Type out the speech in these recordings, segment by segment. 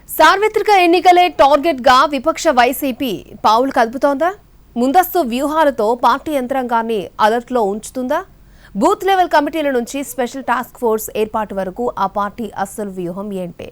సార్వత్రిక ఎన్నికలే టార్గెట్ గా విపక్ష వైసీపీ పావులు కదుపుతోందా? ముందస్తు వ్యూహాలతో పార్టీ యంత్రాంగాన్ని అలర్ట్ లో ఉంచుతుందా? బూత్ లెవెల్ కమిటీల నుంచి స్పెషల్ టాస్క్ ఫోర్స్ ఏర్పాటు వరకు ఆ పార్టీ అసలు వ్యూహం ఏంటి?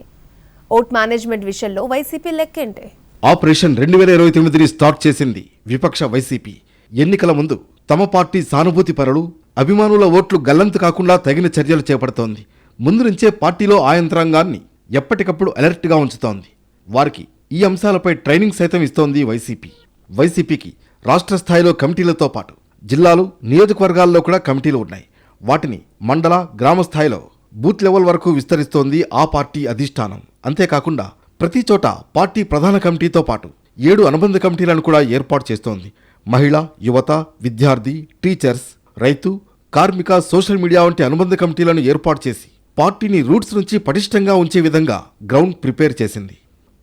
ఓట్ మేనేజ్మెంట్ విషయంలో వైసీపీ లెక్కేంటి? ఆపరేషన్ 2029ని స్టార్ట్ చేసింది విపక్ష వైసీపీ. ఎన్నికల ముందు తమ పార్టీ సానుభూతి పరులు, అభిమానుల ఓట్లు గల్లంతు కాకుండా తగిన చర్యలు చేపడుతోంది. ముందు నుంచే పార్టీలో ఆ యంత్రాంగాన్ని ఎప్పటికప్పుడు అలర్ట్గా ఉంచుతోంది. వారికి ఈ అంశాలపై ట్రైనింగ్ సైతం ఇస్తోంది వైసీపీ. వైసీపీకి రాష్ట్ర స్థాయిలో కమిటీలతో పాటు జిల్లాలు, నియోజకవర్గాల్లో కూడా కమిటీలు ఉన్నాయి. వాటిని మండల, గ్రామ స్థాయిలో బూత్ లెవెల్ వరకు విస్తరిస్తోంది ఆ పార్టీ అధిష్టానం. అంతేకాకుండా ప్రతి చోట పార్టీ ప్రధాన కమిటీతో పాటు 7 అనుబంధ కమిటీలను కూడా ఏర్పాటు చేస్తోంది. మహిళ, యువత, విద్యార్థి, టీచర్స్, రైతు, కార్మిక, సోషల్ మీడియా వంటి అనుబంధ కమిటీలను ఏర్పాటు చేసి పార్టీని రూట్స్ నుంచి పటిష్టంగా ఉంచే విధంగా గ్రౌండ్ ప్రిపేర్ చేసింది.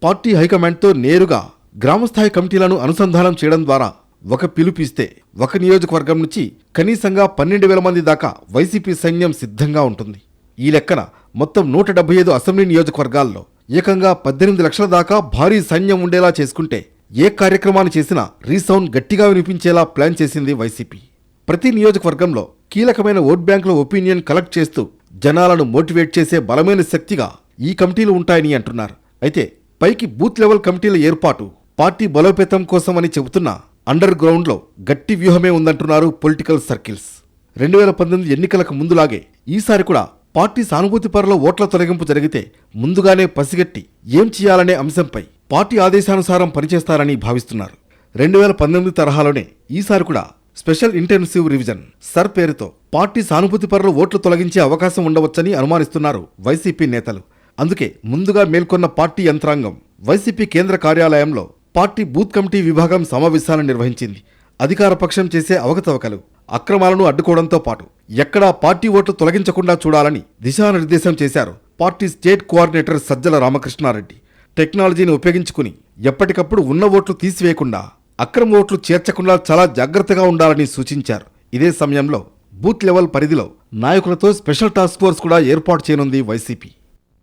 పార్టీ హైకమాండ్తో నేరుగా గ్రామస్థాయి కమిటీలను అనుసంధానం చేయడం ద్వారా ఒక పిలుపిస్తే ఒక నియోజకవర్గం నుంచి కనీసంగా 12,000 మంది దాకా వైసీపీ సైన్యం సిద్ధంగా ఉంటుంది. ఈ లెక్కన మొత్తం 175 అసెంబ్లీ నియోజకవర్గాల్లో ఏకంగా 18 లక్షల దాకా భారీ సైన్యం ఉండేలా చేసుకుంటే ఏ కార్యక్రమాన్ని చేసినా రీసౌండ్ గట్టిగా వినిపించేలా ప్లాన్ చేసింది వైసీపీ. ప్రతి నియోజకవర్గంలో కీలకమైన ఓట్ బ్యాంకుల ఒపీనియన్ కలెక్ట్ చేస్తూ జనాలను మోటివేట్ చేసే బలమైన శక్తిగా ఈ కమిటీలు ఉంటాయని అంటున్నారు. అయితే పైకి బూత్ లెవెల్ కమిటీల ఏర్పాటు పార్టీ బలోపేతం కోసమని చెబుతున్నా అండర్ గ్రౌండ్లో గట్టి వ్యూహమే ఉందంటున్నారు పొలిటికల్ సర్కిల్స్. 2019 ఎన్నికలకు ముందులాగే ఈసారి కూడా పార్టీ సానుభూతి పరుల ఓట్ల తొలగింపు జరిగితే ముందుగానే పసిగట్టి ఏం చేయాలనే అంశంపై పార్టీ ఆదేశానుసారం పనిచేస్తారని భావిస్తున్నారు. 2019 తరహాలోనే ఈసారి కూడా స్పెషల్ ఇంటెన్సివ్ రివిజన్ సర్ పేరుతో పార్టీ సానుభూతి పరుల ఓట్లు తొలగించే అవకాశం ఉండవచ్చని అనుమానిస్తున్నారు వైసీపీ నేతలు. అందుకే ముందుగా మేల్కొన్న పార్టీ యంత్రాంగం వైసీపీ కేంద్ర కార్యాలయంలో పార్టీ బూత్ కమిటీ విభాగం సమావేశాలను నిర్వహించింది. అధికార పక్షం చేసే అవకతవకలు, అక్రమాలను అడ్డుకోవడంతో పాటు ఎక్కడా పార్టీ ఓట్లు తొలగించకుండా చూడాలని దిశానిర్దేశం చేశారు party state coordinator Sajjala Ramakrishna Reddy. టెక్నాలజీని ఉపయోగించుకుని ఎప్పటికప్పుడు ఉన్న ఓట్లు తీసివేయకుండా, అక్రమ ఓట్లు చేర్చకుండా చాలా జాగ్రత్తగా ఉండాలని సూచించారు. ఇదే సమయంలో బూత్ లెవెల్ పరిధిలో నాయకులతో స్పెషల్ టాస్క్ ఫోర్స్ కూడా ఏర్పాటు చేయనుంది వైసీపీ.